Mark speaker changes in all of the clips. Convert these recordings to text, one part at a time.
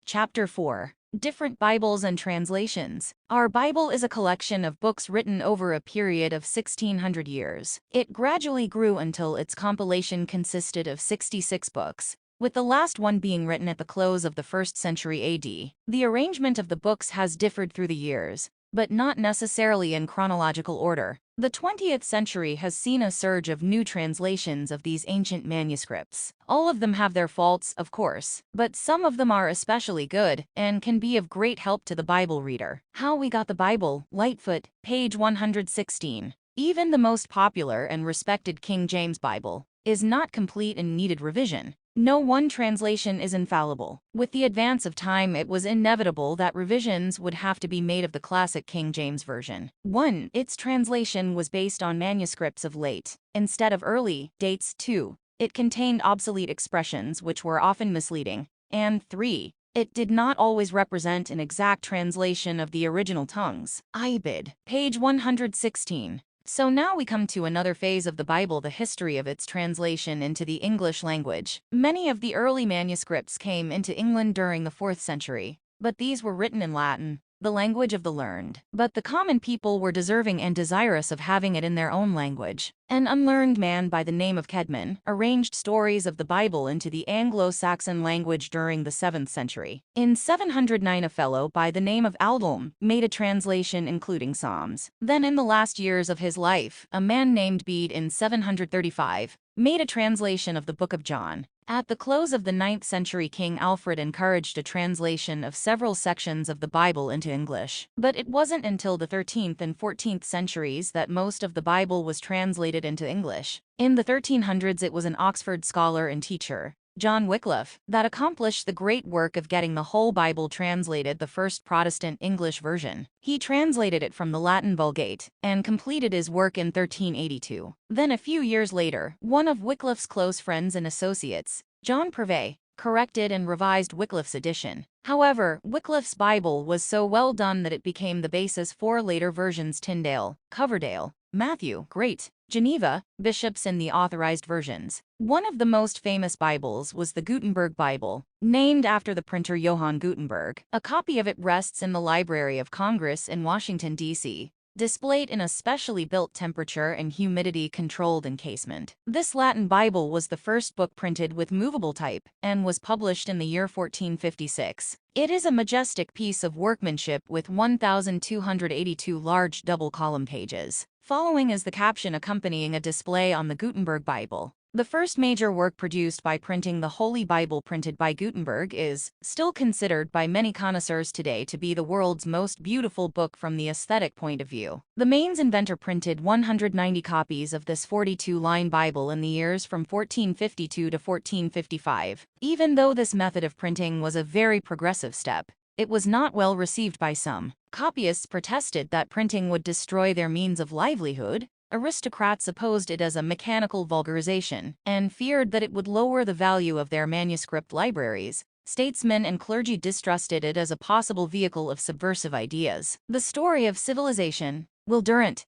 Speaker 1: Chapter 4. Different Bibles and Translations. Our Bible is a collection of books written over a period of 1600 years. It gradually grew until its compilation consisted of 66 books, with the last one being written at the close of the 1st century AD. The arrangement of the books has differed through the years, but not necessarily in chronological order. The 20th century has seen a surge of new translations of these ancient manuscripts. All of them have their faults, of course, but some of them are especially good and can be of great help to the Bible reader. How we got the Bible, Lightfoot, page 116. Even the most popular and respected King James Bible is not complete and needed revision. No one translation is infallible. With the advance of time, it was inevitable that revisions would have to be made of the classic King James Version. 1. Its translation was based on manuscripts of late, instead of early, dates. 2. It contained obsolete expressions which were often misleading. And 3. It did not always represent an exact translation of the original tongues. Ibid. Page 116. So now we come to another phase of the Bible, the history of its translation into the English language. Many of the early manuscripts came into England during the 4th century, but these were written in Latin, the language of the learned. But the common people were deserving and desirous of having it in their own language. An unlearned man by the name of Kedman arranged stories of the Bible into the Anglo-Saxon language during the 7th century. In 709, a fellow by the name of Aldhelm made a translation including Psalms. Then in the last years of his life, a man named Bede in 735 made a translation of the Book of John. At the close of the 9th century, King Alfred encouraged a translation of several sections of the Bible into English. But it wasn't until the 13th and 14th centuries that most of the Bible was translated into English. In the 1300s, it was an Oxford scholar and teacher, John Wycliffe, that accomplished the great work of getting the whole Bible translated, the first Protestant English version. He translated it from the Latin Vulgate and completed his work in 1382. Then a few years later, one of Wycliffe's close friends and associates, John Purvey, corrected and revised Wycliffe's edition. However, Wycliffe's Bible was so well done that it became the basis for later versions: Tyndale, Coverdale, Matthew, Great, Geneva, bishops in the authorized versions. One of the most famous Bibles was the Gutenberg Bible, named after the printer Johann Gutenberg. A copy of it rests in the Library of Congress in Washington, D.C., displayed in a specially built temperature and humidity-controlled encasement. This Latin Bible was the first book printed with movable type and was published in the year 1456. It is a majestic piece of workmanship with 1,282 large double-column pages. Following is the caption accompanying a display on the Gutenberg Bible. The first major work produced by printing, the Holy Bible printed by Gutenberg, is still considered by many connoisseurs today to be the world's most beautiful book from the aesthetic point of view. The Mainz inventor printed 190 copies of this 42-line Bible in the years from 1452 to 1455. Even though this method of printing was a very progressive step, it was not well received by some. Copyists protested that printing would destroy their means of livelihood. Aristocrats opposed it as a mechanical vulgarization and feared that it would lower the value of their manuscript libraries. Statesmen and clergy distrusted it as a possible vehicle of subversive ideas. The Story of Civilization, Will Durant,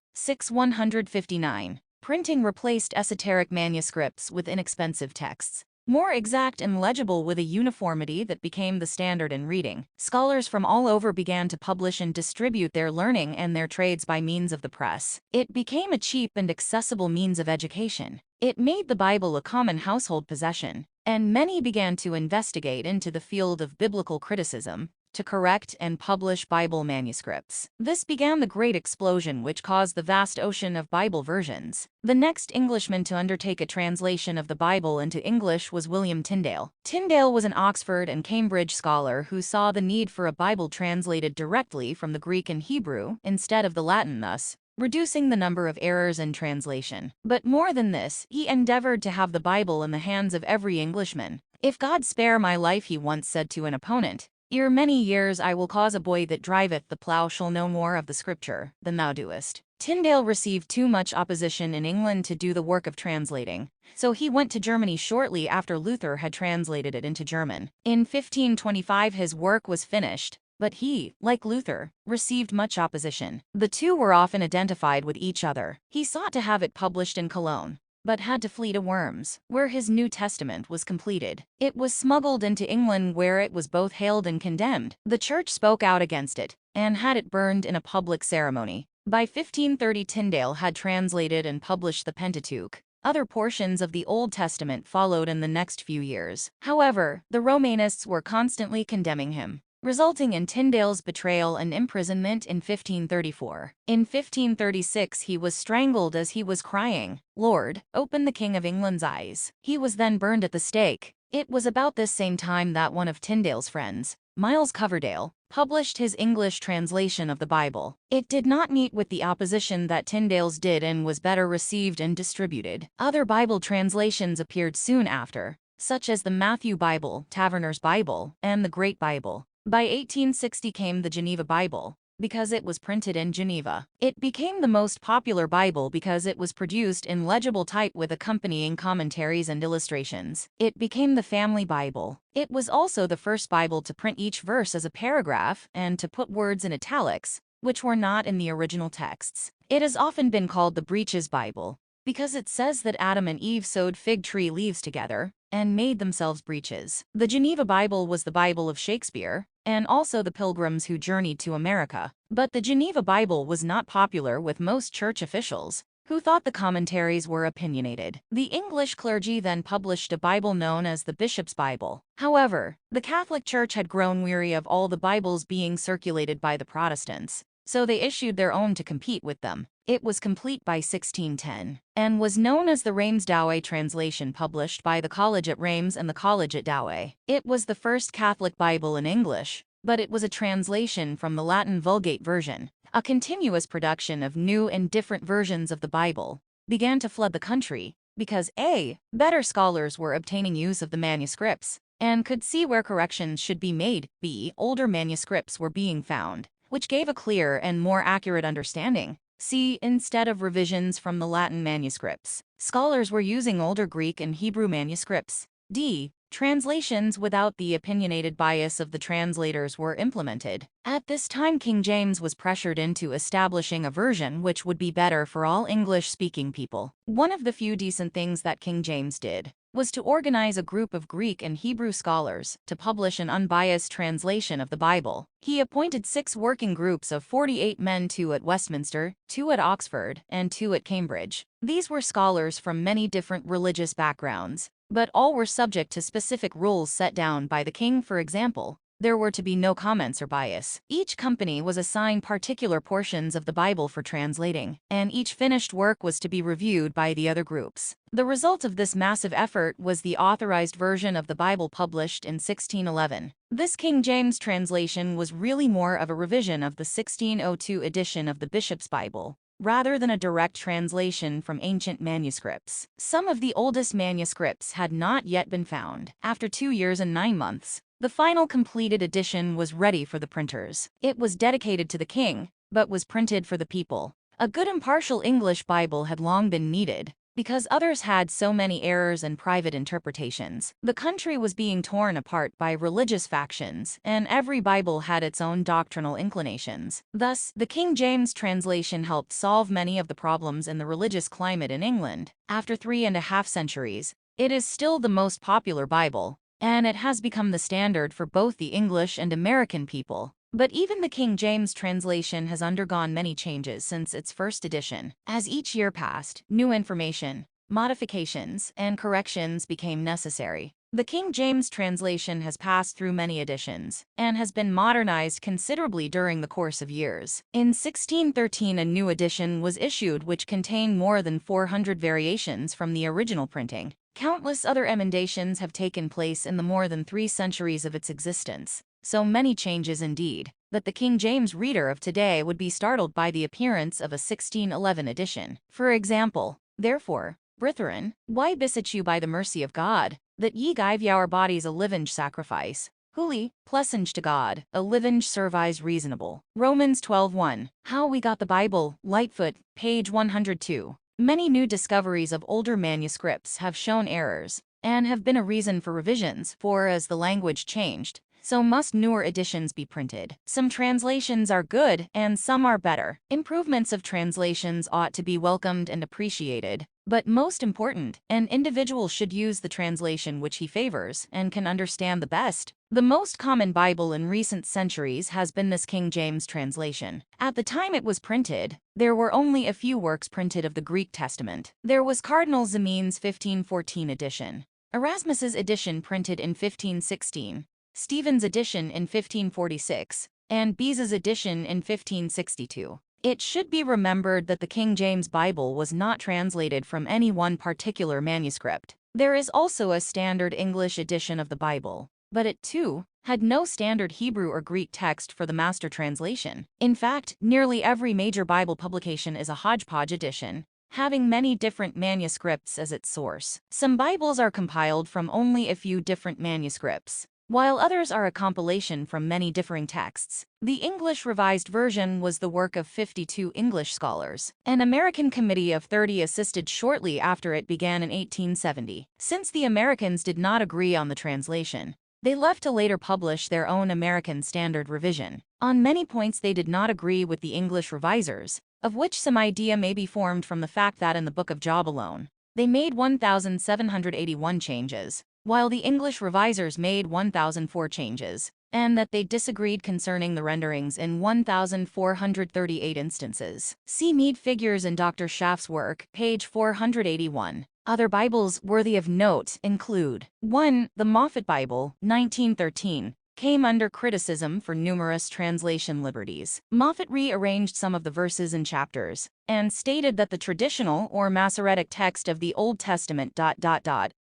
Speaker 1: 159. Printing replaced esoteric manuscripts with inexpensive texts, more exact and legible, with a uniformity that became the standard in reading. Scholars from all over began to publish and distribute their learning and their trades by means of the press. It became a cheap and accessible means of education. It made the Bible a common household possession, and many began to investigate into the field of biblical criticism to correct and publish Bible manuscripts. This began the great explosion which caused the vast ocean of Bible versions. The next Englishman to undertake a translation of the Bible into English was William Tyndale. Tyndale was an Oxford and Cambridge scholar who saw the need for a Bible translated directly from the Greek and Hebrew instead of the Latin, thus reducing the number of errors in translation. But more than this, he endeavored to have the Bible in the hands of every Englishman. "If God spare my life," he once said to an opponent, "ere many years I will cause a boy that driveth the plough shall know more of the Scripture than thou doest." Tyndale received too much opposition in England to do the work of translating, so he went to Germany shortly after Luther had translated it into German. In 1525 his work was finished, but he, like Luther, received much opposition. The two were often identified with each other. He sought to have it published in Cologne, but had to flee to Worms, where his New Testament was completed. It was smuggled into England, where it was both hailed and condemned. The church spoke out against it and had it burned in a public ceremony. By 1530, Tyndale had translated and published the Pentateuch. Other portions of the Old Testament followed in the next few years. However, the Romanists were constantly condemning him, resulting in Tyndale's betrayal and imprisonment in 1534. In 1536, he was strangled as he was crying, "Lord, open the King of England's eyes." He was then burned at the stake. It was about this same time that one of Tyndale's friends, Miles Coverdale, published his English translation of the Bible. It did not meet with the opposition that Tyndale's did and was better received and distributed. Other Bible translations appeared soon after, such as the Matthew Bible, Taverner's Bible, and the Great Bible. By 1860 came the Geneva Bible, because it was printed in Geneva. It became the most popular Bible because it was produced in legible type with accompanying commentaries and illustrations. It became the family Bible. It was also the first Bible to print each verse as a paragraph and to put words in italics, which were not in the original texts. It has often been called the Breeches Bible, because it says that Adam and Eve sewed fig tree leaves together and made themselves breeches. The Geneva Bible was the Bible of Shakespeare, and also the Pilgrims who journeyed to America. But the Geneva Bible was not popular with most church officials, who thought the commentaries were opinionated. The English clergy then published a Bible known as the Bishop's Bible. However, the Catholic Church had grown weary of all the Bibles being circulated by the Protestants, so they issued their own to compete with them. It was complete by 1610, and was known as the Reims Douay translation, published by the College at Reims and the College at Douay. It was the first Catholic Bible in English, but it was a translation from the Latin Vulgate version. A continuous production of new and different versions of the Bible began to flood the country, because A. better scholars were obtaining use of the manuscripts, and could see where corrections should be made, B. older manuscripts were being found, which gave a clear and more accurate understanding, C. instead of revisions from the Latin manuscripts, scholars were using older Greek and Hebrew manuscripts, D. translations without the opinionated bias of the translators were implemented. At this time, King James was pressured into establishing a version which would be better for all English-speaking people. One of the few decent things that King James did was to organize a group of Greek and Hebrew scholars to publish an unbiased translation of the Bible. He appointed 6 working groups of 48 men, 2 at Westminster, 2 at Oxford, and 2 at Cambridge. These were scholars from many different religious backgrounds, but all were subject to specific rules set down by the king. For example, there were to be no comments or bias. Each company was assigned particular portions of the Bible for translating, and each finished work was to be reviewed by the other groups. The result of this massive effort was the authorized version of the Bible published in 1611. This King James translation was really more of a revision of the 1602 edition of the Bishop's Bible, rather than a direct translation from ancient manuscripts. Some of the oldest manuscripts had not yet been found. After 2 years and 9 months, the final completed edition was ready for the printers. It was dedicated to the king, but was printed for the people. A good impartial English Bible had long been needed, because others had so many errors and private interpretations. The country was being torn apart by religious factions, and every Bible had its own doctrinal inclinations. Thus, the King James translation helped solve many of the problems in the religious climate in England. After 3.5 centuries, it is still the most popular Bible, and it has become the standard for both the English and American people. But even the King James translation has undergone many changes since its first edition. As each year passed, new information, modifications, and corrections became necessary. The King James translation has passed through many editions, and has been modernized considerably during the course of years. In 1613, a new edition was issued which contained more than 400 variations from the original printing. Countless other emendations have taken place in the more than 3 centuries of its existence. So many changes indeed, that the King James reader of today would be startled by the appearance of a 1611 edition. For example, therefore, brethren, why beseech you by the mercy of God, that ye give your bodies a living sacrifice, holy, pleasant to God, a living service reasonable. Romans 12:1. How we got the Bible, Lightfoot, page 102. Many new discoveries of older manuscripts have shown errors, and have been a reason for revisions, for as the language changed, so must newer editions be printed. Some translations are good, and some are better. Improvements of translations ought to be welcomed and appreciated. But most important, an individual should use the translation which he favors and can understand the best. The most common Bible in recent centuries has been this King James translation. At the time it was printed, there were only a few works printed of the Greek Testament. There was Cardinal Ximenes' 1514 edition, Erasmus's edition printed in 1516, Stephen's edition in 1546, and Beza's edition in 1562. It should be remembered that the King James Bible was not translated from any one particular manuscript. There is also a standard English edition of the Bible, but it, too, had no standard Hebrew or Greek text for the master translation. In fact, nearly every major Bible publication is a hodgepodge edition, having many different manuscripts as its source. Some Bibles are compiled from only a few different manuscripts, while others are a compilation from many differing texts. The English Revised Version was the work of 52 English scholars. An American committee of 30 assisted shortly after it began in 1870. Since the Americans did not agree on the translation, they left to later publish their own American Standard Revision. On many points they did not agree with the English revisers, of which some idea may be formed from the fact that in the Book of Job alone, they made 1,781 changes, while the English revisers made 1,004 changes, and that they disagreed concerning the renderings in 1,438 instances. See Mead figures in Dr. Schaff's work, page 481. Other Bibles worthy of note include 1. The Moffat Bible, 1913, came under criticism for numerous translation liberties. Moffat rearranged some of the verses and chapters, and stated that the traditional or Masoretic text of the Old Testament ...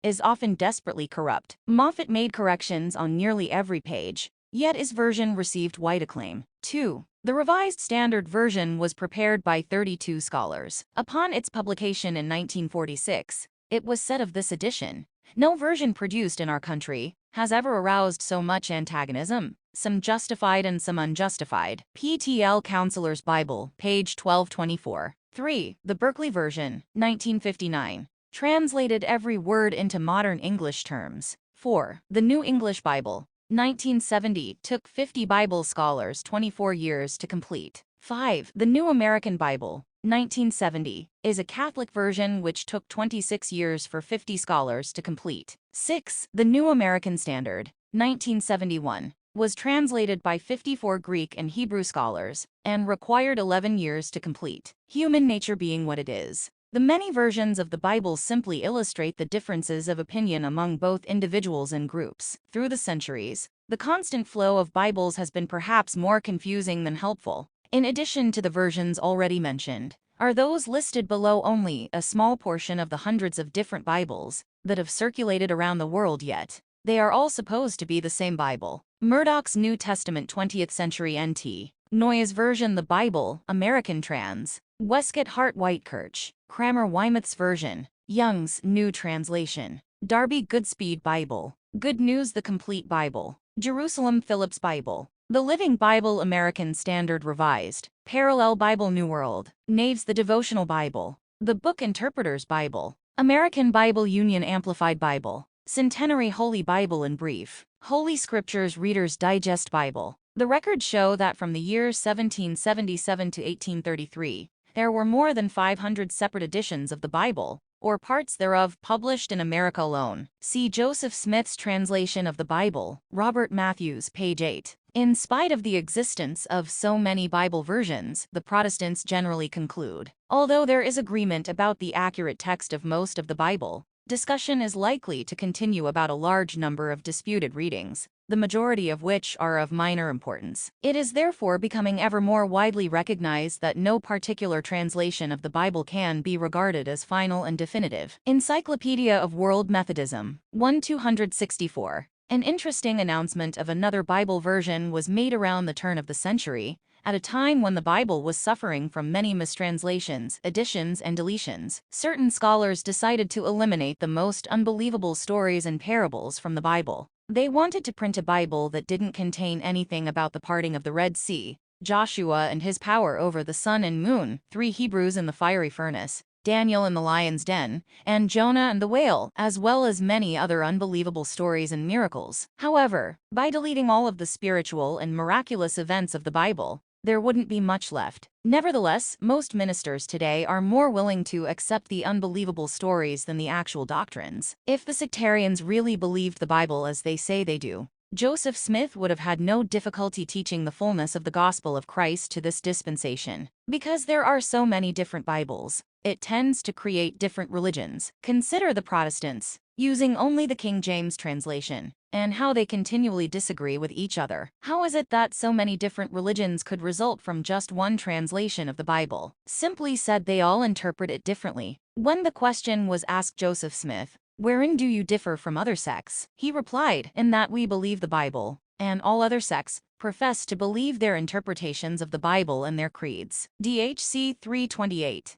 Speaker 1: is often desperately corrupt. Moffat made corrections on nearly every page, yet his version received wide acclaim. 2. The Revised Standard Version was prepared by 32 scholars. Upon its publication in 1946, it was said of this edition, "No version produced in our country has ever aroused so much antagonism, some justified and some unjustified." PTL Counselor's Bible, page 1224. 3. The Berkeley Version, 1959, translated every word into modern English terms. 4. The New English Bible, 1970, took 50 Bible scholars 24 years to complete. 5. The New American Bible, 1970, is a Catholic version which took 26 years for 50 scholars to complete. 6. The New American Standard, 1971, was translated by 54 Greek and Hebrew scholars and required 11 years to complete. Human nature being what it is, the many versions of the Bible simply illustrate the differences of opinion among both individuals and groups. Through the centuries, the constant flow of Bibles has been perhaps more confusing than helpful. In addition to the versions already mentioned, are those listed below only a small portion of the hundreds of different Bibles that have circulated around the world yet. They are all supposed to be the same Bible. Murdoch's New Testament 20th Century NT, Noyes Version The Bible, American Trans, Westcott Hart Whitekirch, Cramer Weymouth's Version, Young's New Translation, Darby Goodspeed Bible, Good News The Complete Bible, Jerusalem Phillips Bible, The Living Bible American Standard Revised, Parallel Bible New World, Naves The Devotional Bible, The Book Interpreter's Bible, American Bible Union Amplified Bible, Centenary Holy Bible in Brief, Holy Scriptures Reader's Digest Bible. The records show that from the years 1777 to 1833, there were more than 500 separate editions of the Bible, or parts thereof, published in America alone. See Joseph Smith's translation of the Bible, Robert Matthews, page 8. In spite of the existence of so many Bible versions, the Protestants generally conclude, although there is agreement about the accurate text of most of the Bible, discussion is likely to continue about a large number of disputed readings, the majority of which are of minor importance. It is therefore becoming ever more widely recognized that no particular translation of the Bible can be regarded as final and definitive. Encyclopedia of World Methodism, 1/264. An interesting announcement of another Bible version was made around the turn of the century, at a time when the Bible was suffering from many mistranslations, additions, and deletions. Certain scholars decided to eliminate the most unbelievable stories and parables from the Bible. They wanted to print a Bible that didn't contain anything about the parting of the Red Sea, Joshua and his power over the sun and moon, 3 Hebrews in the fiery furnace, Daniel in the lion's den, and Jonah and the whale, as well as many other unbelievable stories and miracles. However, by deleting all of the spiritual and miraculous events of the Bible, there wouldn't be much left. Nevertheless, most ministers today are more willing to accept the unbelievable stories than the actual doctrines. If the sectarians really believed the Bible as they say they do, Joseph Smith would have had no difficulty teaching the fullness of the gospel of Christ to this dispensation. Because there are so many different Bibles, it tends to create different religions. Consider the Protestants, using only the King James translation, and how they continually disagree with each other. How is it that so many different religions could result from just one translation of the Bible? Simply said, they all interpret it differently. When the question was asked Joseph Smith, "Wherein do you differ from other sects?" he replied, "In that we believe the Bible, and all other sects profess to believe their interpretations of the Bible and their creeds." DHC 328.